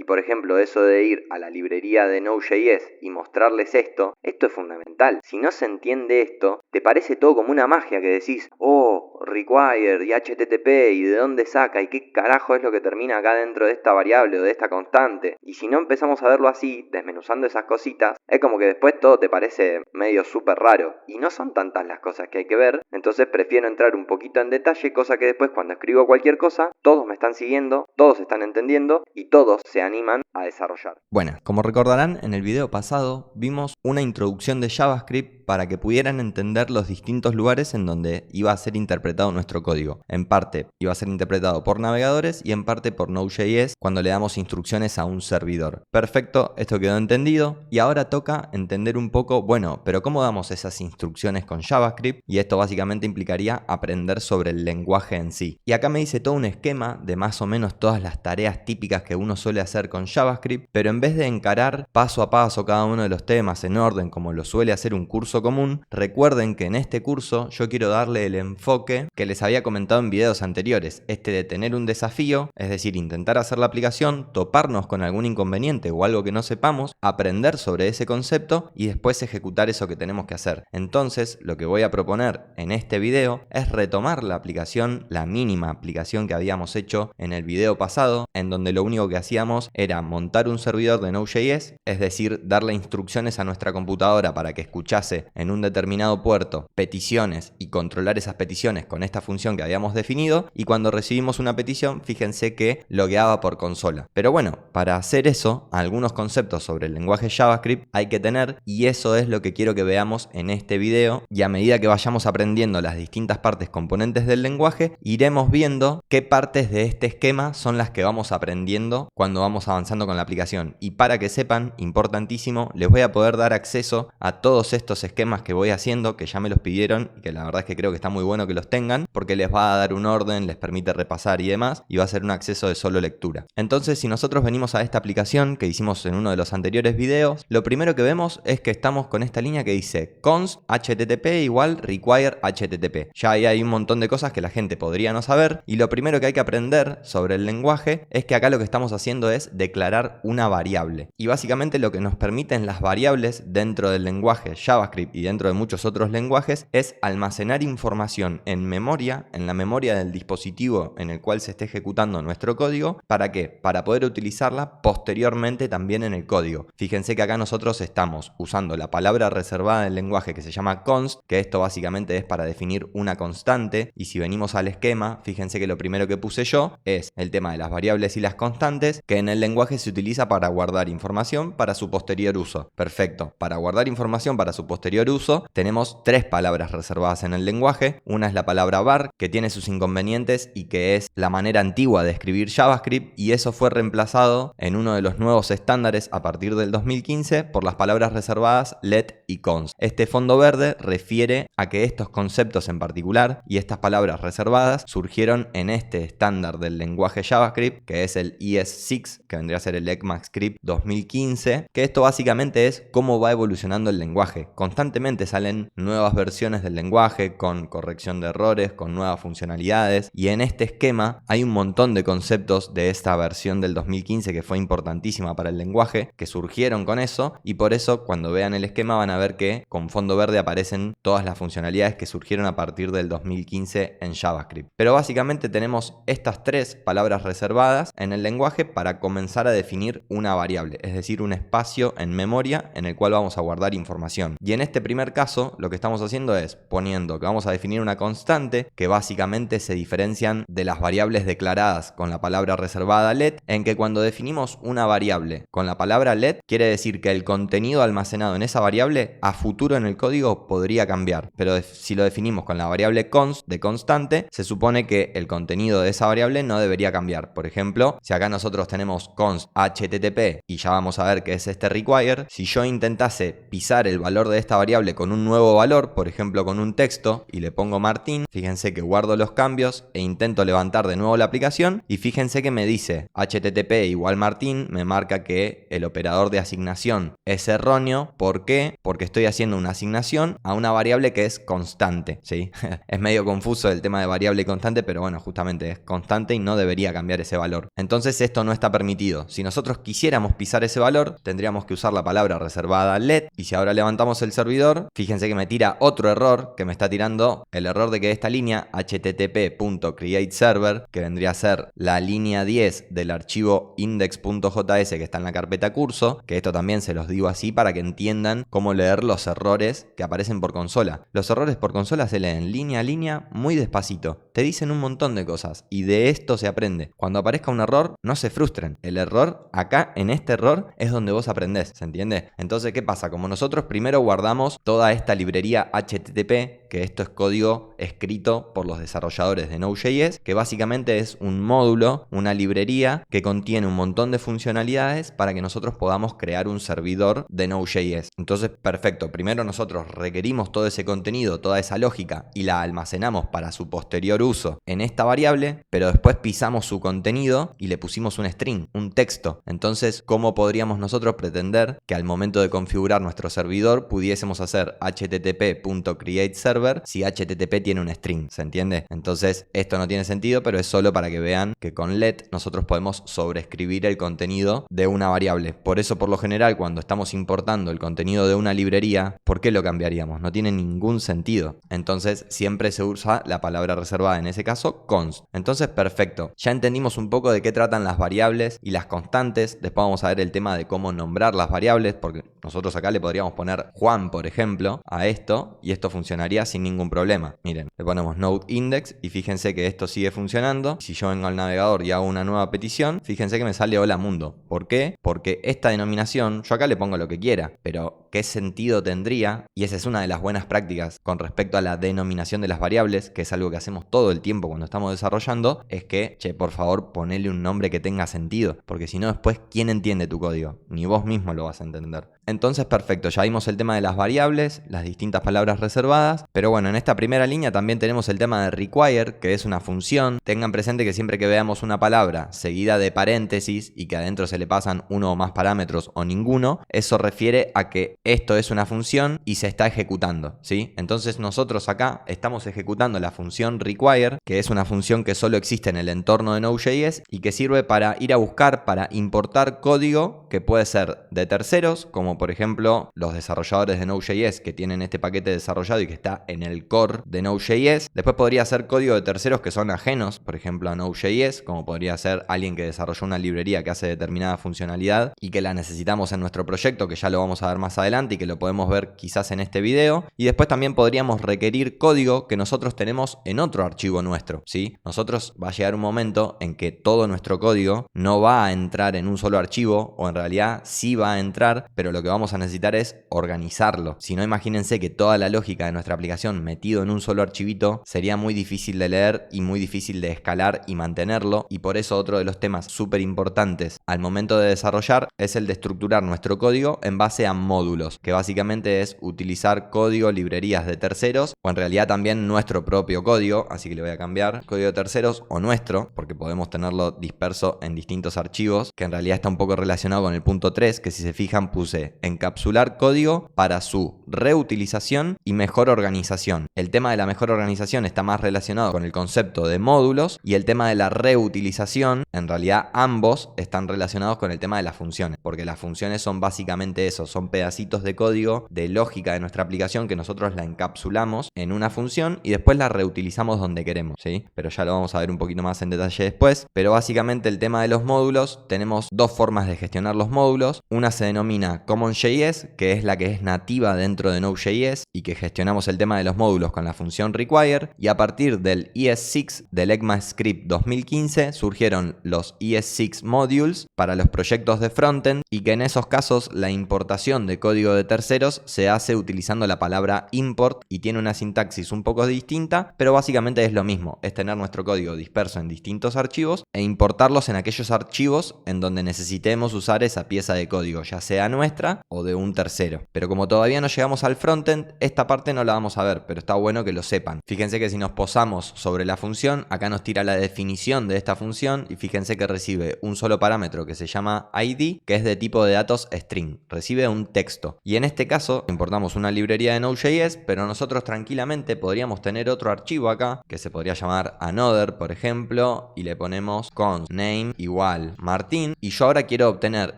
Y por ejemplo, eso de ir a la librería de Node.js y mostrarles esto es fundamental. Si no se entiende esto, te parece todo como una magia que decís, oh, require y HTTP y de dónde saca y qué carajo es lo que termina acá dentro de esta variable o de esta constante. Y si no empezamos a verlo así, desmenuzando esas cositas, es como que después todo te parece medio súper raro. Y no son tantas las cosas que hay que ver, entonces prefiero entrar un poquito en detalle, cosa que después cuando escribo cualquier cosa, todos me están siguiendo, todos están entendiendo y todos se animan a desarrollar. Bueno, como recordarán, en el video pasado vimos una introducción de JavaScript para que pudieran entender los distintos lugares en donde iba a ser interpretado nuestro código. En parte iba a ser interpretado por navegadores y en parte por Node.js cuando le damos instrucciones a un servidor. Perfecto, esto quedó entendido y ahora toca entender un poco, bueno, pero ¿cómo damos esas instrucciones con JavaScript? Y esto básicamente implicaría aprender sobre el lenguaje en sí. Y acá me dice todo un esquema de más o menos todas las tareas típicas que uno suele hacer con JavaScript, pero en vez de encarar paso a paso cada uno de los temas en orden como lo suele hacer un curso común, recuerden que en este curso yo quiero darle el enfoque que les había comentado en videos anteriores, este de tener un desafío, es decir, intentar hacer la aplicación, toparnos con algún inconveniente o algo que no sepamos, aprender sobre ese concepto y después ejecutar eso que tenemos que hacer. Entonces, lo que voy a proponer en este video es retomar la aplicación, la mínima aplicación que habíamos hecho en el video pasado, en donde lo único que hacíamos era montar un servidor de Node.js, es decir, darle instrucciones a nuestra computadora para que escuchase en un determinado puerto peticiones y controlar esas peticiones con esta función que habíamos definido, y cuando recibimos una petición, fíjense que logueaba por consola. Pero bueno, para hacer eso, algunos conceptos sobre el lenguaje JavaScript hay que tener, y eso es lo que quiero que veamos en este video, y a medida que vayamos aprendiendo las distintas partes componentes del lenguaje, iremos viendo qué partes de este esquema son las que vamos aprendiendo cuando vamos avanzando con la aplicación. Y para que sepan, importantísimo, les voy a poder dar acceso a todos estos esquemas que voy haciendo, que ya me los pidieron y que la verdad es que creo que está muy bueno que los tengan, porque les va a dar un orden, les permite repasar y demás, y va a ser un acceso de solo lectura. Entonces, si nosotros venimos a esta aplicación que hicimos en uno de los anteriores videos, lo primero que vemos es que estamos con esta línea que dice const http igual require http. Ya ahí hay un montón de cosas que la gente podría no saber, y lo primero que hay que aprender sobre el lenguaje es que acá lo que estamos haciendo es declarar una variable. Y básicamente lo que nos permiten las variables dentro del lenguaje JavaScript y dentro de muchos otros lenguajes es almacenar información en memoria, en la memoria del dispositivo en el cual se esté ejecutando nuestro código. ¿Para qué? Para poder utilizarla posteriormente también en el código. Fíjense que acá nosotros estamos usando la palabra reservada del lenguaje que se llama const, que esto básicamente es para definir una constante, y si venimos al esquema, fíjense que lo primero que puse yo es el tema de las variables y las constantes, que en el lenguaje se utiliza para guardar información para su posterior uso. Perfecto, para guardar información para su posterior uso tenemos tres palabras reservadas en el lenguaje. Una es la palabra var, que tiene sus inconvenientes y que es la manera antigua de escribir JavaScript, y eso fue reemplazado en uno de los nuevos estándares a partir del 2015 por las palabras reservadas let y const. Este fondo verde refiere a que estos conceptos en particular y estas palabras reservadas surgieron en este estándar del lenguaje JavaScript, que es el ES6, que vendría a ser el ECMAScript 2015, que esto básicamente es cómo va evolucionando el lenguaje. Constantemente salen nuevas versiones del lenguaje con corrección de errores, con nuevas funcionalidades, y en este esquema hay un montón de conceptos de esta versión del 2015 que fue importantísima para el lenguaje, que surgieron con eso, y por eso cuando vean el esquema van a ver que con fondo verde aparecen todas las funcionalidades que surgieron a partir del 2015 en JavaScript. Pero básicamente tenemos estas tres palabras reservadas en el lenguaje para comenzar a definir una variable, es decir, un espacio en memoria en el cual vamos a guardar información. Y en este primer caso lo que estamos haciendo es poniendo que vamos a definir una constante, que básicamente se diferencian de las variables declaradas con la palabra reservada let, en que cuando definimos una variable con la palabra let quiere decir que el contenido almacenado en esa variable a futuro en el código podría cambiar, pero si lo definimos con la variable const de constante, se supone que el contenido de esa variable no debería cambiar. Por ejemplo, si acá nosotros tenemos const http y ya vamos a ver que es este require, si yo intentase pisar el valor de esta variable con un nuevo valor, por ejemplo con un texto, y le pongo Martín, Fíjense que guardo los cambios e intento levantar de nuevo la aplicación y fíjense que me dice HTTP igual Martín, me marca que el operador de asignación es erróneo. ¿Por qué? Porque estoy haciendo una asignación a una variable que es constante, ¿sí? Es medio confuso el tema de variable y constante, pero bueno, justamente es constante y no debería cambiar ese valor. Entonces esto no está permitido. Si nosotros quisiéramos pisar ese valor, tendríamos que usar la palabra reservada let, y si ahora levantamos el servidor, fíjense que me tira otro error, que me está tirando el error de que esta línea http.createServer, que vendría a ser la línea 10 del archivo index.js que está en la carpeta curso, que esto también se los digo así para que entiendan cómo leer los errores que aparecen por consola. Los errores por consola se leen línea a línea muy despacito, te dicen un montón de cosas y de esto se aprende. Cuando aparezca un error, no se frustren. El error, acá en este error, es donde vos aprendés, ¿se entiende? Entonces, ¿qué pasa? Como nosotros primero guardamos toda esta librería HTTP, que esto es código escrito por los desarrolladores de Node.js, que básicamente es un módulo, una librería que contiene un montón de funcionalidades para que nosotros podamos crear un servidor de Node.js. Entonces, perfecto, primero nosotros requerimos todo ese contenido, toda esa lógica y la almacenamos para su posterior uso en esta variable, pero después pisamos su contenido y le pusimos un string, un texto. Entonces, ¿cómo podríamos nosotros pretender que al momento de configurar nuestro servidor pudiésemos hacer http.createServer si HTTP tiene un string? ¿Se entiende? Entonces, esto no tiene sentido, pero es solo para que vean que con let nosotros podemos sobreescribir el contenido de una variable. Por eso, por lo general, cuando estamos importando el contenido de una librería, ¿por qué lo cambiaríamos? No tiene ningún sentido. Entonces, siempre se usa la palabra reservada, en ese caso, const. Entonces, perfecto. Ya entendimos un poco de qué tratan las variables y las constantes. Después vamos a ver el tema de cómo nombrar las variables, porque nosotros acá le podríamos poner Juan, por ejemplo, a esto, y esto funcionaría sin ningún problema. Miren, le ponemos node index y fíjense que esto sigue funcionando. Si yo vengo al navegador y hago una nueva petición, fíjense que me sale hola mundo. ¿Por qué? Porque esta denominación, yo acá le pongo lo que quiera, pero ¿qué sentido tendría? Y esa es una de las buenas prácticas con respecto a la denominación de las variables, que es algo que hacemos todo el tiempo cuando estamos desarrollando, es que, che, por favor, ponele un nombre que tenga sentido, porque si no después, ¿quién entiende tu código? Ni vos mismo lo vas a entender. Entonces, perfecto, ya vimos el tema de las variables, las distintas palabras reservadas, pero bueno, en esta primera línea también tenemos el tema de require, que es una función. Tengan presente que siempre que veamos una palabra seguida de paréntesis y que adentro se le pasan uno o más parámetros o ninguno, eso refiere a que esto es una función y se está ejecutando, ¿sí? Entonces nosotros acá estamos ejecutando la función require, que es una función que solo existe en el entorno de Node.js y que sirve para ir a buscar, para importar código que puede ser de terceros, como por ejemplo los desarrolladores de Node.js que tienen este paquete desarrollado y que está en el core de Node.js. Después podría ser código de terceros que son ajenos, por ejemplo a Node.js, como podría ser alguien que desarrolló una librería que hace determinada funcionalidad y que la necesitamos en nuestro proyecto, que ya lo vamos a ver más adelante y que lo podemos ver quizás en este video. Y después también podríamos requerir código que nosotros tenemos en otro archivo nuestro, ¿sí? Nosotros va a llegar un momento en que todo nuestro código no va a entrar en un solo archivo, o en realidad sí va a entrar, pero lo que vamos a necesitar es organizarlo. Si no, imagínense que toda la lógica de nuestra aplicación metido en un solo archivito sería muy difícil de leer y muy difícil de escalar y mantenerlo, y por eso otro de los temas súper importantes al momento de desarrollar es el de estructurar nuestro código en base a módulos, que básicamente es utilizar código, librerías de terceros, o en realidad también nuestro propio código, así que le voy a cambiar código de terceros o nuestro, porque podemos tenerlo disperso en distintos archivos, que en realidad está un poco relacionado con el punto 3, que si se fijan puse encapsular código para su reutilización y mejor organización. El tema de la mejor organización está más relacionado con el concepto de módulos, y el tema de la reutilización, en realidad ambos están relacionados con el tema de las funciones, porque las funciones son básicamente eso, son pedacitos de código, de lógica de nuestra aplicación que nosotros la encapsulamos en una función y después la reutilizamos donde queremos, ¿sí? Pero ya lo vamos a ver un poquito más en detalle después. Pero básicamente el tema de los módulos, tenemos dos formas de gestionar los módulos. Una se denomina CommonJS, que es la que es nativa dentro de Node.js y que gestionamos el tema de los módulos con la función require, y a partir del ES6 del ECMAScript 2015 surgieron los ES6 modules para los proyectos de frontend, y que en esos casos la importación de código de terceros se hace utilizando la palabra import y tiene una sintaxis un poco distinta, pero básicamente es lo mismo, es tener nuestro código disperso en distintos archivos e importarlos en aquellos archivos en donde necesitemos usar usar esa pieza de código, ya sea nuestra o de un tercero. Pero como todavía no llegamos al frontend, esta parte no la vamos a ver, pero está bueno que lo sepan. Fíjense que si nos posamos sobre la función, acá nos tira la definición de esta función y fíjense que recibe un solo parámetro que se llama ID, que es de tipo de datos string, recibe un texto. Y en este caso importamos una librería de Node.js, pero nosotros tranquilamente podríamos tener otro archivo acá que se podría llamar another, por ejemplo, y le ponemos const name igual Martín, y yo ahora quiero obtener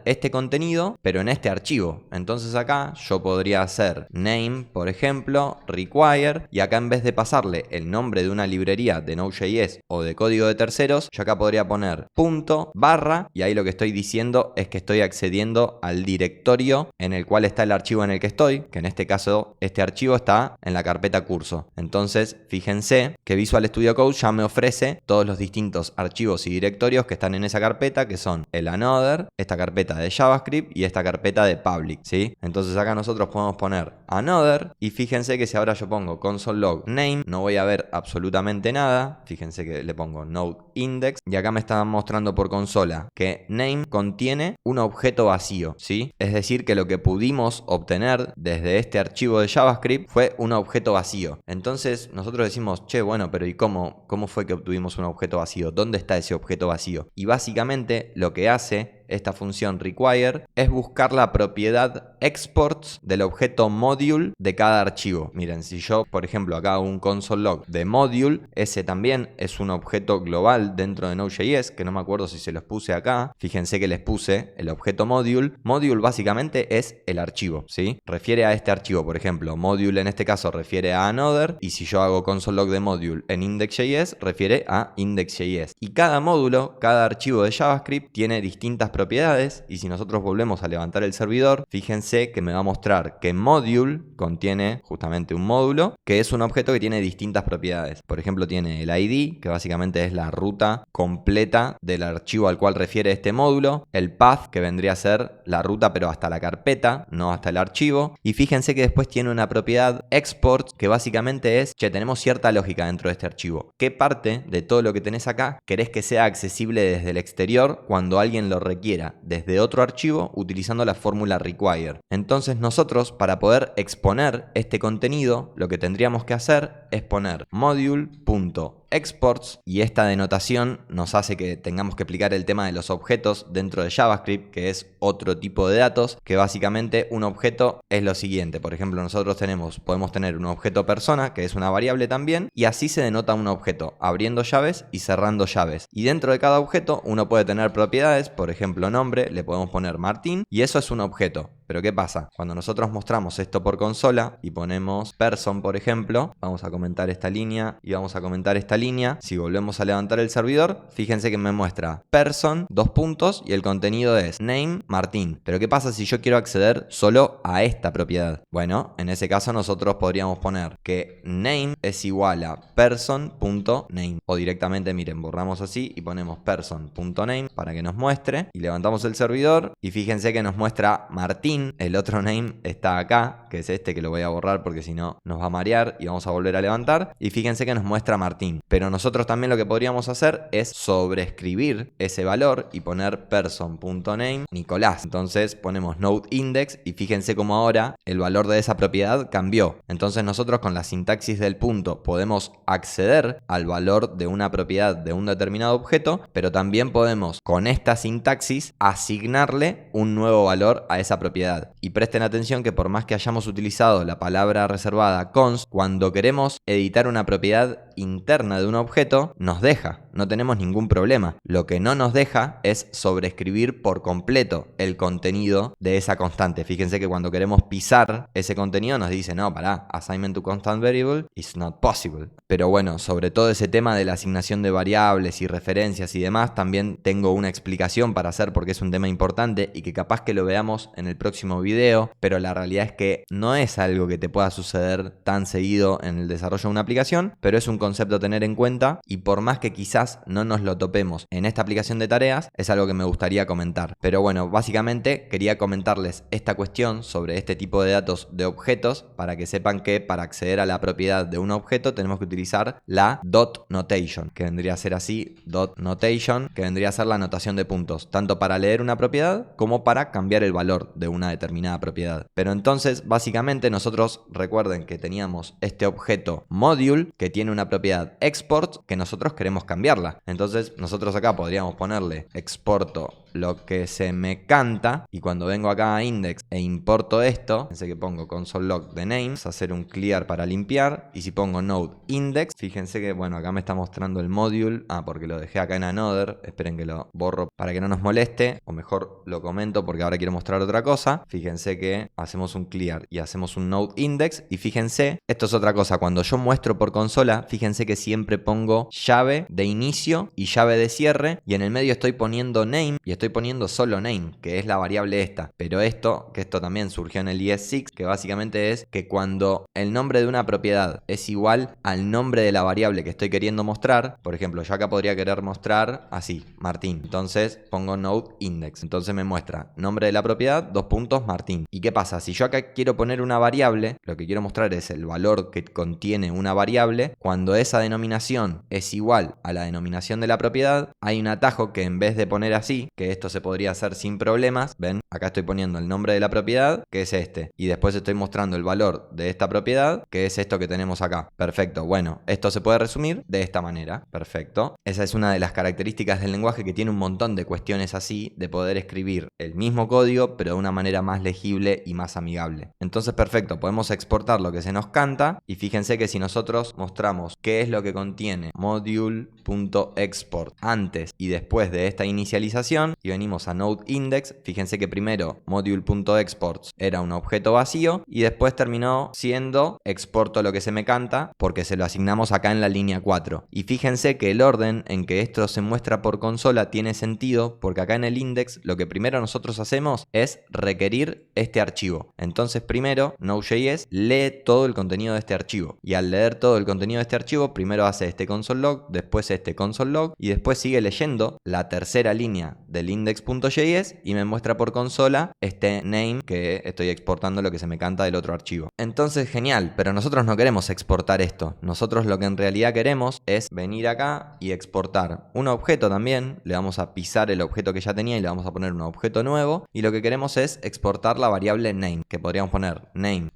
este contenido pero en este archivo. Entonces acá yo podría hacer name, por ejemplo, require, y acá en vez de pasarle el nombre de una librería de Node.js o de código de terceros, yo acá podría poner punto barra, y ahí lo que estoy diciendo es que estoy accediendo al directorio en el cual está el archivo en el que estoy, que en este caso este archivo está en la carpeta curso. Entonces fíjense que Visual Studio Code ya me ofrece todos los distintos archivos y directorios que están en esa carpeta, que son el another, esta carpeta de JavaScript y esta carpeta de public, ¿sí? Entonces acá nosotros podemos poner another, y fíjense que si ahora yo pongo console log name, no voy a ver absolutamente nada. Fíjense que le pongo node index y acá me están mostrando por consola que name contiene un objeto vacío, ¿sí? Es decir, que lo que pudimos obtener desde este archivo de JavaScript fue un objeto vacío. Entonces nosotros decimos, che, bueno, pero ¿y cómo fue que obtuvimos un objeto vacío? ¿Dónde está ese objeto vacío? Y básicamente lo que hace esta función require es buscar la propiedad exports del objeto module de cada archivo. Miren, si yo por ejemplo acá hago un console log de module, ese también es un objeto global dentro de Node.js, que no me acuerdo si se los puse acá. Fíjense que les puse el objeto module. Module básicamente es el archivo, ¿sí? Refiere a este archivo, por ejemplo, module en este caso refiere a another, y si yo hago console log de module en index.js refiere a index.js. Y cada módulo, cada archivo de JavaScript tiene distintas propiedades, y si nosotros volvemos a levantar el servidor, fíjense que me va a mostrar que module contiene justamente un módulo que es un objeto que tiene distintas propiedades. Por ejemplo, tiene el ID, que básicamente es la ruta completa del archivo al cual refiere este módulo, el path, que vendría a ser la ruta pero hasta la carpeta, no hasta el archivo, y fíjense que después tiene una propiedad export, que básicamente es, che, tenemos cierta lógica dentro de este archivo. ¿Qué parte de todo lo que tenés acá querés que sea accesible desde el exterior cuando alguien lo requiera desde otro archivo utilizando la fórmula require? Entonces nosotros, para poder exponer este contenido, lo que tendríamos que hacer es poner module.exports, y esta denotación nos hace que tengamos que explicar el tema de los objetos dentro de JavaScript, que es otro tipo de datos, que básicamente un objeto es lo siguiente. Por ejemplo, nosotros podemos tener un objeto persona, que es una variable también, y así se denota un objeto, abriendo llaves y cerrando llaves. Y dentro de cada objeto uno puede tener propiedades, por ejemplo nombre, le podemos poner Martín, y eso es un objeto. Pero ¿qué pasa? Cuando nosotros mostramos esto por consola y ponemos person, por ejemplo, vamos a comentar esta línea y vamos a comentar esta línea. Si volvemos a levantar el servidor, fíjense que me muestra person, 2 puntos, y el contenido es name Martín. Pero ¿qué pasa si yo quiero acceder solo a esta propiedad? Bueno, en ese caso nosotros podríamos poner que name es igual a person.name, o directamente, miren, borramos así y ponemos person.name para que nos muestre, y levantamos el servidor y fíjense que nos muestra Martín. El otro name está acá, que es este, que lo voy a borrar porque si no nos va a marear, y vamos a volver a levantar, y fíjense que nos muestra Martín. Pero nosotros también lo que podríamos hacer es sobreescribir ese valor y poner person.name Nicolás. Entonces ponemos node index y fíjense cómo ahora el valor de esa propiedad cambió. Entonces nosotros con la sintaxis del punto podemos acceder al valor de una propiedad de un determinado objeto, pero también podemos con esta sintaxis asignarle un nuevo valor a esa propiedad. Y presten atención que por más que hayamos utilizado la palabra reservada const, cuando queremos editar una propiedad interna de un objeto, nos deja, no tenemos ningún problema. Lo que no nos deja es sobreescribir por completo el contenido de esa constante. Fíjense que cuando queremos pisar ese contenido nos dice, no, pará, assignment to constant variable is not possible. Pero bueno, sobre todo ese tema de la asignación de variables y referencias y demás, también tengo una explicación para hacer porque es un tema importante y que capaz que lo veamos en el próximo próximo video, pero la realidad es que no es algo que te pueda suceder tan seguido en el desarrollo de una aplicación, pero es un concepto a tener en cuenta y por más que quizás no nos lo topemos en esta aplicación de tareas, es algo que me gustaría comentar. Pero bueno, básicamente quería comentarles esta cuestión sobre este tipo de datos de objetos para que sepan que para acceder a la propiedad de un objeto tenemos que utilizar la dot notation, que vendría a ser así, dot notation, que vendría a ser la notación de puntos, tanto para leer una propiedad como para cambiar el valor de una determinada propiedad. Pero entonces, básicamente nosotros recuerden que teníamos este objeto module que tiene una propiedad export que nosotros queremos cambiarla. Entonces nosotros acá podríamos ponerle exporto lo que se me canta y cuando vengo acá a index e importo esto, fíjense que pongo console log de names, hacer un clear para limpiar y si pongo node index, fíjense que bueno, acá me está mostrando el module, porque lo dejé acá en another, esperen que lo borro para que no nos moleste, o mejor lo comento porque ahora quiero mostrar otra cosa. Fíjense que hacemos un clear y hacemos un node index y fíjense, esto es otra cosa, cuando yo muestro por consola, fíjense que siempre pongo llave de inicio y llave de cierre y en el medio estoy poniendo name y estoy poniendo solo name, que es la variable esta, pero esto también surgió en el ES6, que básicamente es que cuando el nombre de una propiedad es igual al nombre de la variable que estoy queriendo mostrar, por ejemplo, yo acá podría querer mostrar así, Martín, entonces pongo node index, entonces me muestra nombre de la propiedad, dos puntos, Martín. ¿Y qué pasa? Si yo acá quiero poner una variable, lo que quiero mostrar es el valor que contiene una variable, cuando esa denominación es igual a la denominación de la propiedad, hay un atajo que en vez de poner así, que esto se podría hacer sin problemas, ven, acá estoy poniendo el nombre de la propiedad, que es este, y después estoy mostrando el valor de esta propiedad, que es esto que tenemos acá. Perfecto, bueno, esto se puede resumir de esta manera, perfecto. Esa es una de las características del lenguaje que tiene un montón de cuestiones así, de poder escribir el mismo código, pero de una manera más legible y más amigable. Entonces, perfecto, podemos exportar lo que se nos canta, y fíjense que si nosotros mostramos qué es lo que contiene module.export antes y después de esta inicialización, y venimos a node index, fíjense que primero module.exports era un objeto vacío y después terminó siendo exporto lo que se me canta porque se lo asignamos acá en la línea 4. Y fíjense que el orden en que esto se muestra por consola tiene sentido porque acá en el index lo que primero nosotros hacemos es requerir este archivo. Entonces primero Node.js lee todo el contenido de este archivo y al leer todo el contenido de este archivo primero hace este console log, después este console log y después sigue leyendo la tercera línea del index.js y me muestra por consola este name que estoy exportando lo que se me canta del otro archivo. Entonces genial, pero nosotros no queremos exportar esto. Nosotros lo que en realidad queremos es venir acá y exportar un objeto también. Le vamos a pisar el objeto que ya tenía y le vamos a poner un objeto nuevo. Y lo que queremos es exportar la variable name, que podríamos poner name,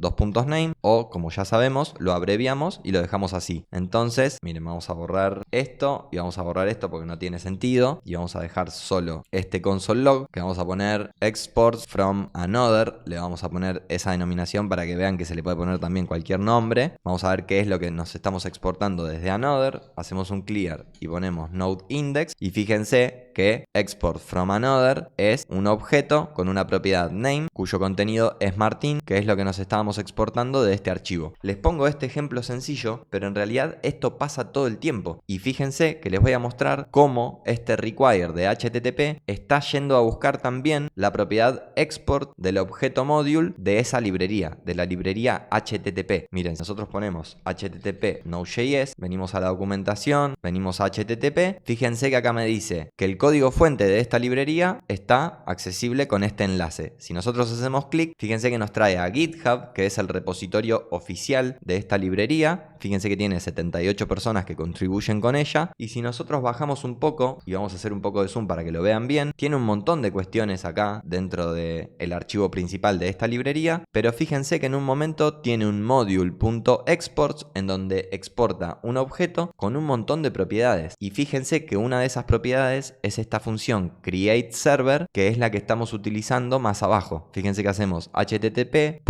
name, o como ya sabemos, lo abreviamos y lo dejamos así. Entonces, miren, vamos a borrar esto y vamos a borrar esto porque no tiene sentido. Y vamos a dejar solo este console log, que vamos a poner exports from another. Le vamos a poner esa denominación para que vean que se le puede poner también cualquier nombre. Vamos a ver qué es lo que nos estamos exportando desde another. Hacemos un clear y ponemos node index. Y fíjense que export from another es un objeto con una propiedad name cuyo contenido es Martín, que es lo que nos estábamos exportando de este archivo. Les pongo este ejemplo sencillo, pero en realidad esto pasa todo el tiempo. Y fíjense que les voy a mostrar cómo este require de HTTP está yendo a buscar también la propiedad export del objeto module de esa librería, de la librería HTTP. Miren, nosotros ponemos HTTP Node.js, venimos a la documentación, venimos a HTTP. Fíjense que acá me dice que el código fuente de esta librería está accesible con este enlace. Si nosotros hacemos clic, fíjense que nos trae a GitHub, que es el repositorio oficial de esta librería. Fíjense que tiene 78 personas que contribuyen con ella. Y si nosotros bajamos un poco, y vamos a hacer un poco de zoom para que lo vean bien, tiene un montón de cuestiones acá dentro del archivo principal de esta librería. Pero fíjense que en un momento tiene un module.exports en donde exporta un objeto con un montón de propiedades. Y fíjense que una de esas propiedades es esta función createServer, que es la que estamos utilizando más abajo. Fíjense que hacemos http,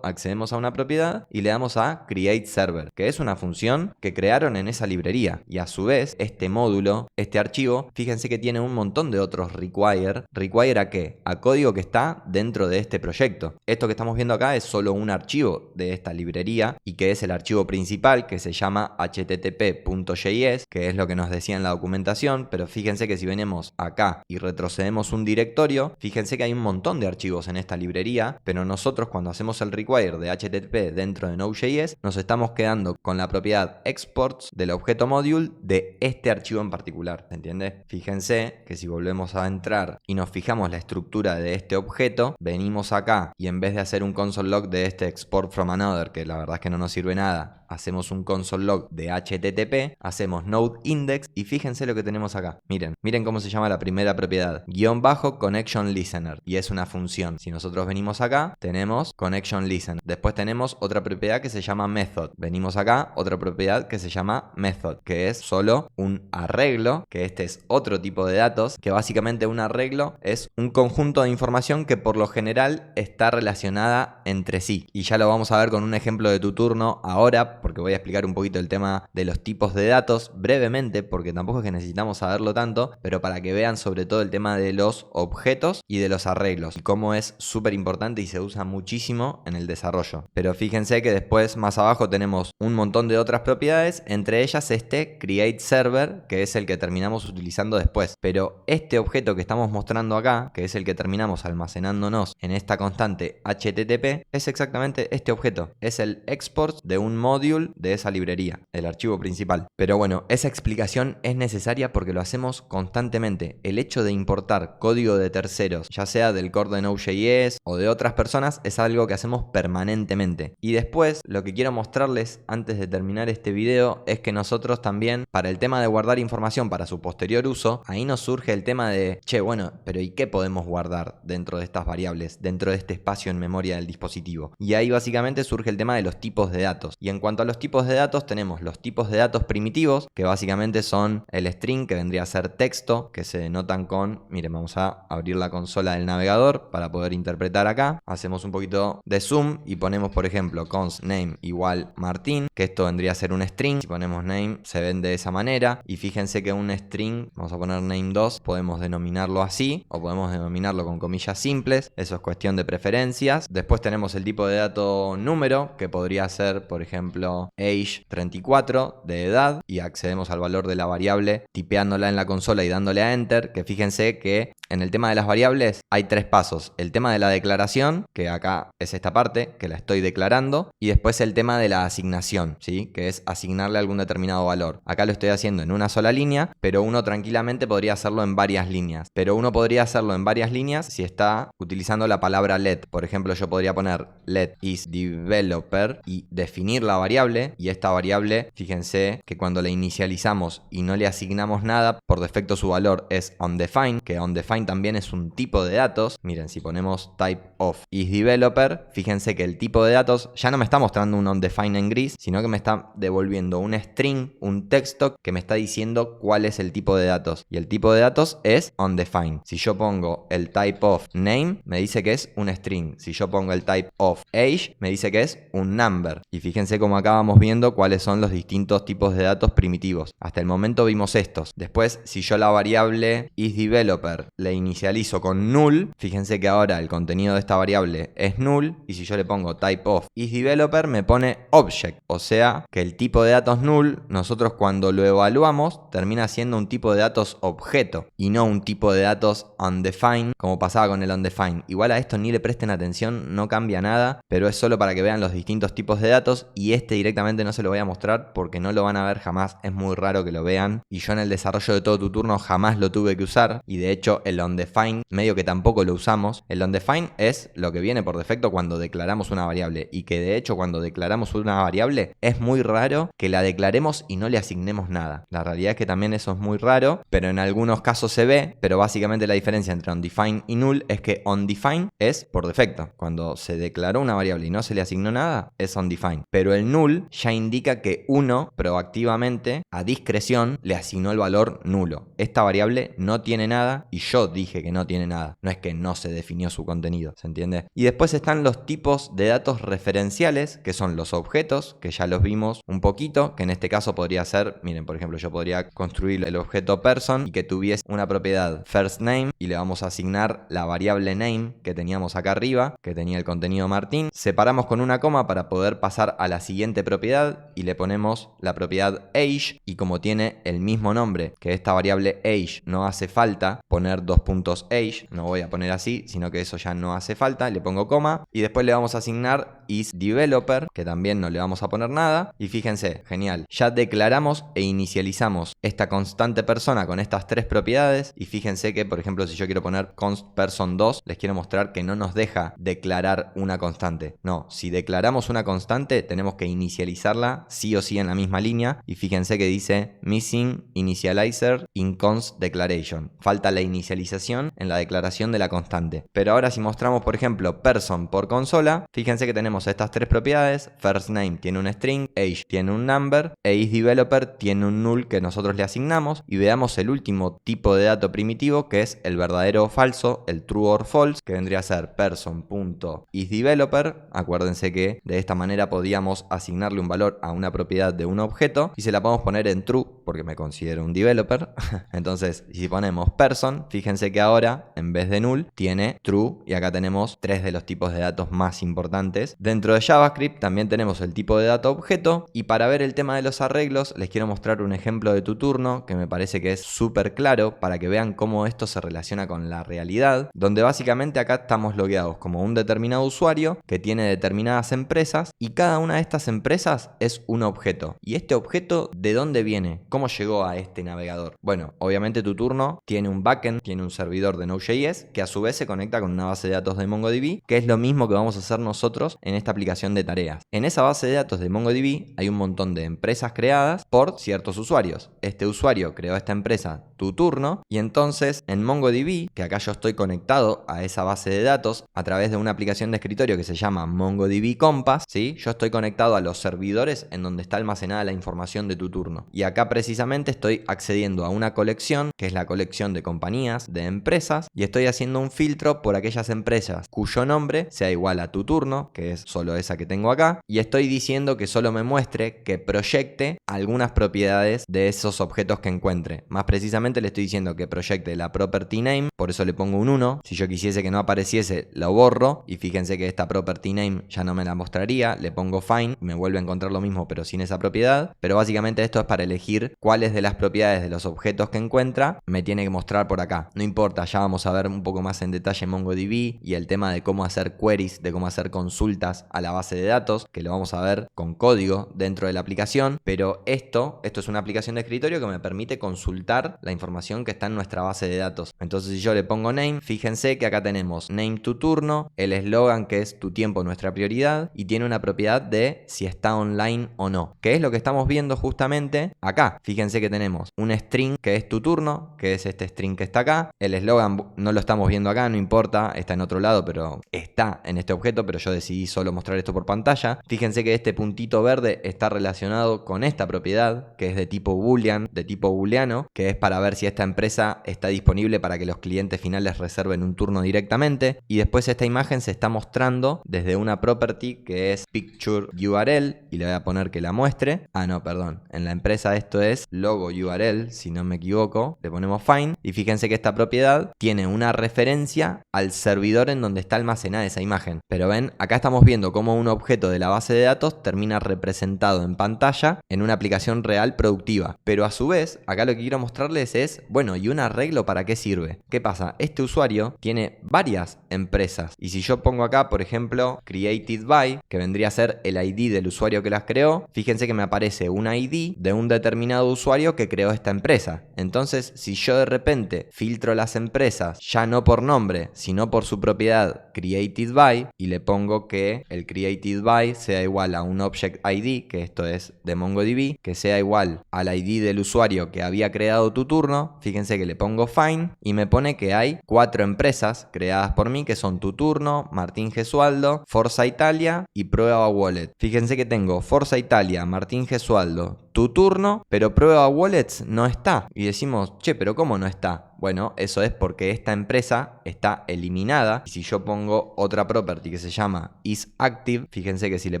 accedemos a una propiedad y le damos a createServer, que es una función que crearon en esa librería. Y a su vez, este módulo, este archivo, fíjense que tiene un montón de otros require. ¿Require a qué? A código que está dentro de este proyecto. Esto que estamos viendo acá es solo un archivo de esta librería y que es el archivo principal que se llama http.js, que es lo que nos decía en la documentación, pero fíjense que si venimos acá y retrocedemos un directorio, fíjense que hay un montón de archivos en esta librería, pero nosotros cuando hacemos el require de HTTP dentro de Node.js, nos estamos quedando con la propiedad exports del objeto module de este archivo en particular, ¿se entiende? Fíjense que si volvemos a entrar y nos fijamos la estructura de este objeto, venimos acá y en vez de hacer un console log de este export from another, que la verdad es que no nos sirve nada, hacemos un console log de HTTP, hacemos node index y fíjense lo que tenemos acá. Miren cómo se llama la primera propiedad, --connection listener, y es una función. Si nosotros venimos acá, tenemos connection listener. Después tenemos otra propiedad que se llama method. Venimos acá, otra propiedad que se llama method, que es solo un arreglo, que este es otro tipo de datos, que básicamente un arreglo es un conjunto de información que por lo general está relacionada entre sí. Y ya lo vamos a ver con un ejemplo de tu turno ahora, porque voy a explicar un poquito el tema de los tipos de datos brevemente, porque tampoco es que necesitamos saberlo tanto, pero para que vean sobre todo el tema de los objetos y de los arreglos, y cómo es súper importante y se usa muchísimo en el desarrollo. Pero fíjense que después más abajo tenemos un montón de otras propiedades, entre ellas este create server, que es el que terminamos utilizando después. Pero este objeto que estamos mostrando acá, que es el que terminamos almacenándonos en esta constante HTTP, es exactamente este objeto, es el export de un module de esa librería, el archivo principal. Pero bueno, esa explicación es necesaria porque lo hacemos constantemente. El hecho de importar código de terceros, ya sea del core de Node.js o de otras personas, es algo que hacemos permanentemente. Y después, lo que quiero mostrarles antes de terminar este video es que nosotros también, para el tema de guardar información para su posterior uso, ahí nos surge el tema de, che, bueno, pero ¿y qué podemos guardar dentro de estas variables, dentro de este espacio en memoria del dispositivo? Y ahí básicamente surge el tema de los tipos de datos. Y en cuanto a los tipos de datos, tenemos los tipos de datos primitivos, que básicamente son el string, que vendría a ser texto, que se denotan con, miren, vamos a abrir la consola del navegador para poder interpretar acá. Hacemos un poquito de zoom y ponemos, por ejemplo, const name igual Martín, que esto vendría a ser un string. Si ponemos name, se ven de esa manera. Y fíjense que un string, vamos a poner name 2, podemos denominarlo así, o podemos denominarlo con comillas simples. Eso es cuestión de preferencias. Después tenemos el tipo de dato número, que podría ser, por ejemplo, age 34 de edad, y accedemos al valor de la variable tipeándola en la consola y dándole a enter, que fíjense que en el tema de las variables hay tres pasos. El tema de la declaración, que acá es esta parte, que la estoy declarando, y después el tema de la asignación, ¿sí? Que es asignarle algún determinado valor. Acá lo estoy haciendo en una sola línea, pero uno tranquilamente podría hacerlo en varias líneas. Pero uno podría hacerlo en varias líneas si está utilizando la palabra let. Por ejemplo, yo podría poner let is developer y definir la variable, y esta variable, fíjense que cuando la inicializamos y no le asignamos nada, por defecto su valor es undefined, que undefined también es un tipo de datos. Miren, si ponemos type of isDeveloper, fíjense que el tipo de datos ya no me está mostrando un undefined en gris, sino que me está devolviendo un string, un texto que me está diciendo cuál es el tipo de datos. Y el tipo de datos es undefined. Si yo pongo el type of name, me dice que es un string. Si yo pongo el type of age, me dice que es un number. Y fíjense cómo acá vamos viendo cuáles son los distintos tipos de datos primitivos. Hasta el momento vimos estos. Después, si yo la variable isDeveloper le inicializo con null, fíjense que ahora el contenido de esta variable es null, y si yo le pongo type of isDeveloper me pone object, o sea que el tipo de datos null, nosotros cuando lo evaluamos termina siendo un tipo de datos objeto y no un tipo de datos undefined, como pasaba con el undefined. Igual a esto ni le presten atención, no cambia nada, pero es solo para que vean los distintos tipos de datos, y este directamente no se lo voy a mostrar porque no lo van a ver jamás, es muy raro que lo vean, y yo en el desarrollo de todo tu turno jamás lo tuve que usar, y de hecho el undefined medio que tampoco lo usamos. El undefined es lo que viene por defecto cuando declaramos una variable, y que de hecho cuando declaramos una variable es muy raro que la declaremos y no le asignemos nada. La realidad es que también eso es muy raro, pero en algunos casos se ve. Pero básicamente la diferencia entre undefined y null es que undefined es por defecto. Cuando se declaró una variable y no se le asignó nada, es undefined. Pero el null ya indica que uno proactivamente, a discreción, le asignó el valor nulo. Esta variable no tiene nada y yo dije que no tiene nada. No es que no se definió su contenido, ¿se entiende? Y después están los tipos de datos referenciales, que son los objetos, que ya los vimos un poquito, que en este caso podría ser, miren, por ejemplo, yo podría construir el objeto person y que tuviese una propiedad first name, y le vamos a asignar la variable name que teníamos acá arriba, que tenía el contenido Martín. Separamos con una coma para poder pasar a la siguiente siguiente propiedad y le ponemos la propiedad age, y como tiene el mismo nombre que esta variable age, no hace falta poner dos puntos age, no voy a poner así, sino que eso ya no hace falta, le pongo coma y después le vamos a asignar isDeveloper, que también no le vamos a poner nada, y fíjense, genial, ya declaramos e inicializamos esta constante persona con estas tres propiedades, y fíjense que por ejemplo si yo quiero poner const person2, les quiero mostrar que no nos deja declarar una constante. No, si declaramos una constante tenemos que inicializarla sí o sí en la misma línea, y fíjense que dice missing initializer in const declaration, falta la inicialización en la declaración de la constante. Pero ahora si mostramos por ejemplo person por consola, fíjense que tenemos estas tres propiedades, first name tiene un string, age tiene un number e isDeveloper tiene un null que nosotros le asignamos, y veamos el último tipo de dato primitivo que es el verdadero o falso, el true or false, que vendría a ser person.isDeveloper. Acuérdense que de esta manera podíamos asignarle un valor a una propiedad de un objeto y se la podemos poner en true porque me considero un developer. Entonces si ponemos person, fíjense que ahora en vez de null tiene true, y acá tenemos tres de los tipos de datos más importantes. Dentro de JavaScript también tenemos el tipo de dato objeto, y para ver el tema de los arreglos les quiero mostrar un ejemplo de TuTurno que me parece que es súper claro para que vean cómo esto se relaciona con la realidad, donde básicamente acá estamos logueados como un determinado usuario que tiene determinadas empresas, y cada una de estas empresas es un objeto. ¿Y este objeto de dónde viene? ¿Cómo llegó a este navegador? Bueno, obviamente TuTurno tiene un backend, tiene un servidor de Node.js que a su vez se conecta con una base de datos de MongoDB, que es lo mismo que vamos a hacer nosotros en esta aplicación de tareas. En esa base de datos de MongoDB hay un montón de empresas creadas por ciertos usuarios. Este usuario creó esta empresa TuTurno, y entonces en MongoDB, que acá yo estoy conectado a esa base de datos a través de una aplicación de escritorio que se llama MongoDB Compass, ¿sí? Yo estoy conectado a los servidores en donde está almacenada la información de TuTurno, y acá precisamente estoy accediendo a una colección que es la colección de compañías, de empresas, y estoy haciendo un filtro por aquellas empresas cuyo nombre sea igual a TuTurno, que es solo esa que tengo acá, y estoy diciendo que solo me muestre, que proyecte algunas propiedades de esos objetos que encuentre. Más precisamente le estoy diciendo que proyecte la property name, por eso le pongo un 1. Si yo quisiese que no apareciese, lo borro, y fíjense que esta property name ya no me la mostraría, le pongo find y me vuelve a encontrar lo mismo pero sin esa propiedad. Pero básicamente esto es para elegir cuáles de las propiedades de los objetos que encuentra me tiene que mostrar por acá. No importa, ya vamos a ver un poco más en detalle MongoDB y el tema de cómo hacer queries, de cómo hacer consultas a la base de datos, que lo vamos a ver con código dentro de la aplicación. Pero esto es una aplicación de escritorio que me permite consultar la información que está en nuestra base de datos. Entonces si yo le pongo name, fíjense que acá tenemos name TuTurno, el eslogan que es tu tiempo nuestra prioridad, y tiene una propiedad de si está online o no, que es lo que estamos viendo justamente acá. Fíjense que tenemos un string que es TuTurno, que es este string que está acá. El eslogan no lo estamos viendo acá, no importa, está en otro lado, pero está en este objeto, pero yo decidí solo mostrar esto por pantalla. Fíjense que este puntito verde está relacionado con esta propiedad que es de tipo boolean, de tipo booleano, que es para ver si esta empresa está disponible para que los clientes finales reserven un turno directamente. Y después esta imagen se está mostrando desde una property que es picture URL, y le voy a poner que la muestre. No, perdón, en la empresa esto es logo URL, si no me equivoco. Le ponemos find y fíjense que esta propiedad tiene una referencia al servidor en donde está almacenada esa imagen. Pero ven, acá estamos viendo cómo un objeto de la base de datos termina representado en pantalla en una aplicación real productiva. Pero a su vez, acá lo que quiero mostrarles es, bueno, ¿y un arreglo para qué sirve? ¿Qué pasa? Este usuario tiene varias empresas, y si yo pongo acá, por ejemplo, created by, que vendría a ser el ID del usuario que las creó, fíjense que me aparece un ID de un determinado usuario que creó esta empresa. Entonces, si yo de repente filtro las empresas ya no por nombre, sino por su propiedad created by, y le pongo que el created by sea igual a un object ID, que esto es de MongoDB, que sea igual al ID del usuario que había creado TuTurno, fíjense que le pongo find y me pone que hay 4 empresas creadas por mí, que son TuTurno, Martín Gesualdo, Forza Italia y Prueba Wallet. Fíjense que tengo Forza Italia, Martín Gesualdo, tu turno, pero prueba wallets no está. Y decimos, che, pero ¿cómo no está? Bueno, eso es porque esta empresa está eliminada. Y si yo pongo otra property que se llama isActive, fíjense que si le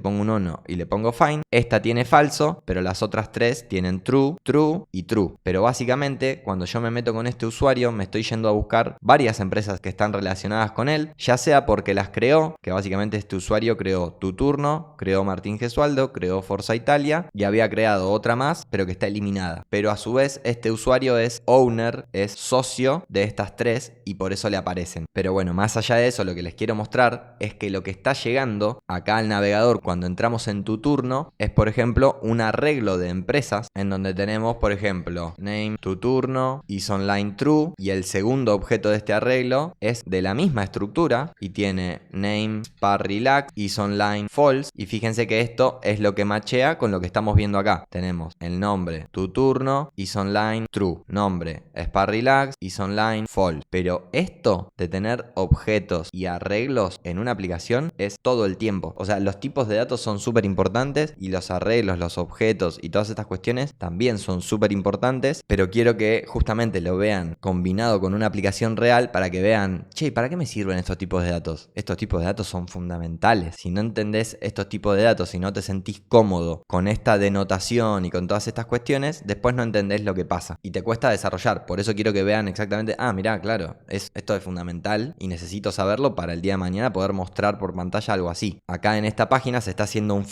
pongo un 1 y le pongo fine, esta tiene falso, pero las otras tres tienen true, true y true. Pero básicamente, cuando yo me meto con este usuario, me estoy yendo a buscar varias empresas que están relacionadas con él, ya sea porque las creó, que básicamente este usuario creó Tu Turno, creó Martín Gesualdo, creó Forza Italia y había creado otra más, pero que está eliminada. Pero a su vez, este usuario es owner, es socio de estas tres y por eso le aparecen. Pero bueno, más allá de eso, lo que les quiero mostrar es que lo que está llegando acá al navegador cuando entramos en Tu Turno es, por ejemplo, un arreglo de empresas en donde tenemos, por ejemplo, name, Tu Turno, isOnline true, y el segundo objeto de este arreglo es de la misma estructura y tiene name, spar relax, isOnline false, y fíjense que esto es lo que machea con lo que estamos viendo acá. Tenemos el nombre Tu Turno, isOnline true, nombre spar relax, isOnline false. Pero esto de tener objetos y arreglos en una aplicación es todo el tiempo. O sea, los tipos de datos son súper importantes y los arreglos, los objetos y todas estas cuestiones también son súper importantes, pero quiero que justamente lo vean combinado con una aplicación real para que vean, che, ¿para qué me sirven estos tipos de datos? Estos tipos de datos son fundamentales. Si no entendés estos tipos de datos y no te sentís cómodo con esta denotación y con todas estas cuestiones, después no entendés lo que pasa y te cuesta desarrollar. Por eso quiero que vean exactamente, mirá, claro, esto es fundamental y necesito saberlo para el día de mañana poder mostrar por pantalla algo así. Acá en esta página se está haciendo un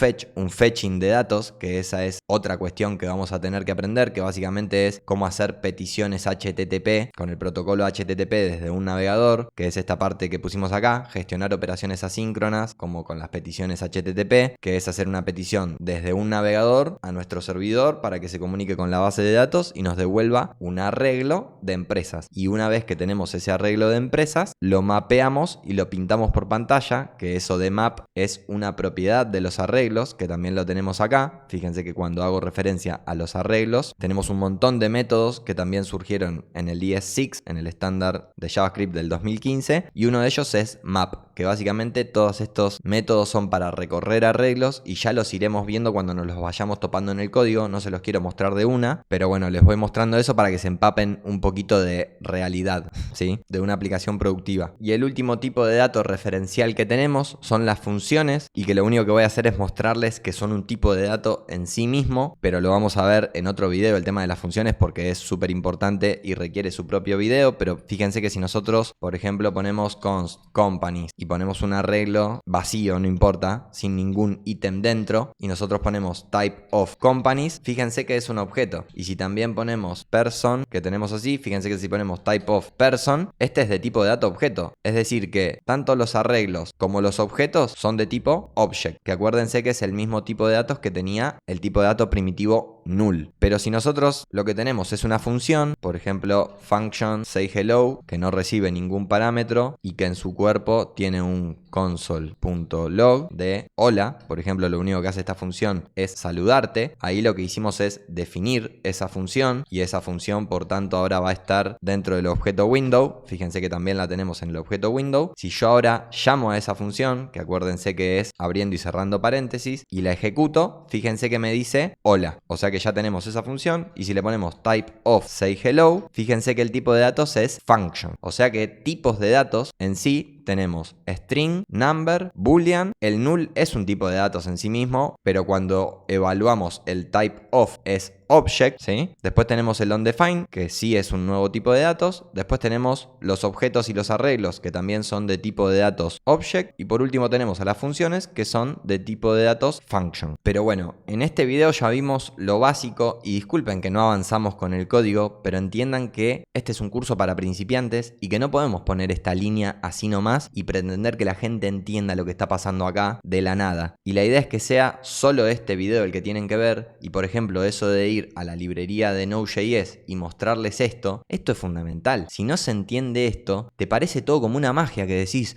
fetching de datos, que esa es otra cuestión que vamos a tener que aprender, que básicamente es cómo hacer peticiones HTTP con el protocolo HTTP desde un navegador, que es esta parte que pusimos acá, gestionar operaciones asíncronas como con las peticiones HTTP, que es hacer una petición desde un navegador a nuestro servidor para que se comunique con la base de datos y nos devuelva un arreglo de empresas. Y una vez que tenemos ese arreglo de empresas, lo mapeamos y lo pintamos por pantalla, que eso de map es una propiedad de los arreglos, que también lo tenemos acá. Fíjense que cuando hago referencia a los arreglos, tenemos un montón de métodos que también surgieron en el ES6, en el estándar de JavaScript del 2015, y uno de ellos es map, que básicamente todos estos métodos son para recorrer arreglos y ya los iremos viendo cuando nos los vayamos topando en el código. No se los quiero mostrar de una, pero bueno, les voy mostrando eso para que se empapen un poquito de realidad, ¿sí? De una aplicación productiva. Y el último tipo de dato referencial que tenemos son las funciones, y que lo único que voy a hacer es mostrarles que son un tipo de dato en sí mismo, pero lo vamos a ver en otro video, el tema de las funciones, porque es súper importante y requiere su propio video. Pero fíjense que si nosotros, por ejemplo, ponemos const companies y ponemos un arreglo vacío, no importa, sin ningún ítem dentro, y nosotros ponemos type of companies, fíjense que es un objeto. Y si también ponemos person, que tenemos así, fíjense que si ponemos type of person, este es de tipo de dato objeto. Es decir que tanto los arreglos como los objetos son de tipo object, que acuérdense que es el mismo tipo de datos que tenía el tipo de dato primitivo null. Pero si nosotros lo que tenemos es una función, por ejemplo function sayHello, que no recibe ningún parámetro y que en su cuerpo tiene un console.log de hola, por ejemplo, lo único que hace esta función es saludarte, ahí lo que hicimos es definir esa función, y esa función por tanto ahora va a estar dentro del objeto window. Fíjense que también la tenemos en el objeto window. Si yo ahora llamo a esa función, que acuérdense que es abriendo y cerrando paréntesis, y la ejecuto, fíjense que me dice hola, o sea que ya tenemos esa función. Y si le ponemos type of sayHello, fíjense que el tipo de datos es function, o sea que tipos de datos en sí tenemos string, number, boolean. El null es un tipo de datos en sí mismo, pero cuando evaluamos el type of es object, ¿sí? Después tenemos el onDefine, que sí es un nuevo tipo de datos. Después tenemos los objetos y los arreglos, que también son de tipo de datos object. Y por último tenemos a las funciones, que son de tipo de datos function. Pero bueno, en este video ya vimos lo básico, y disculpen que no avanzamos con el código, pero entiendan que este es un curso para principiantes y que no podemos poner esta línea así nomás y pretender que la gente entienda lo que está pasando acá de la nada. Y la idea es que sea solo este video el que tienen que ver, y por ejemplo eso de ir a la librería de Node.js y mostrarles esto es fundamental. Si no se entiende esto, te parece todo como una magia que decís,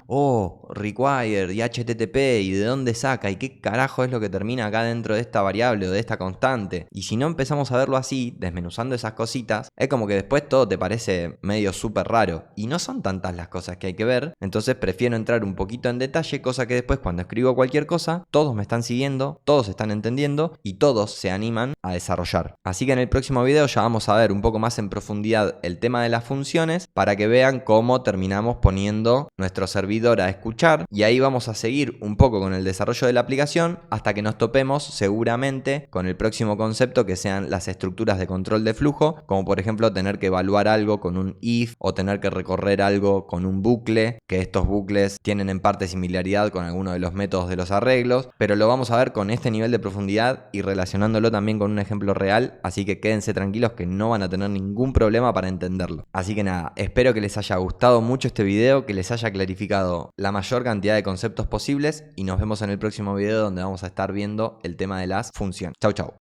require y HTTP y de dónde saca y qué carajo es lo que termina acá dentro de esta variable o de esta constante. Y si no empezamos a verlo así, desmenuzando esas cositas, es como que después todo te parece medio súper raro. Y no son tantas las cosas que hay que ver, entonces Entonces prefiero entrar un poquito en detalle, cosa que después cuando escribo cualquier cosa, todos me están siguiendo, todos están entendiendo y todos se animan a desarrollar. Así que en el próximo video ya vamos a ver un poco más en profundidad el tema de las funciones para que vean cómo terminamos poniendo nuestro servidor a escuchar, y ahí vamos a seguir un poco con el desarrollo de la aplicación hasta que nos topemos seguramente con el próximo concepto, que sean las estructuras de control de flujo, como por ejemplo tener que evaluar algo con un if o tener que recorrer algo con un bucle, que estos bucles tienen en parte similaridad con alguno de los métodos de los arreglos, pero lo vamos a ver con este nivel de profundidad y relacionándolo también con un ejemplo real, así que quédense tranquilos que no van a tener ningún problema para entenderlo. Así que nada, espero que les haya gustado mucho este video, que les haya clarificado la mayor cantidad de conceptos posibles y nos vemos en el próximo video donde vamos a estar viendo el tema de las funciones. Chau chau.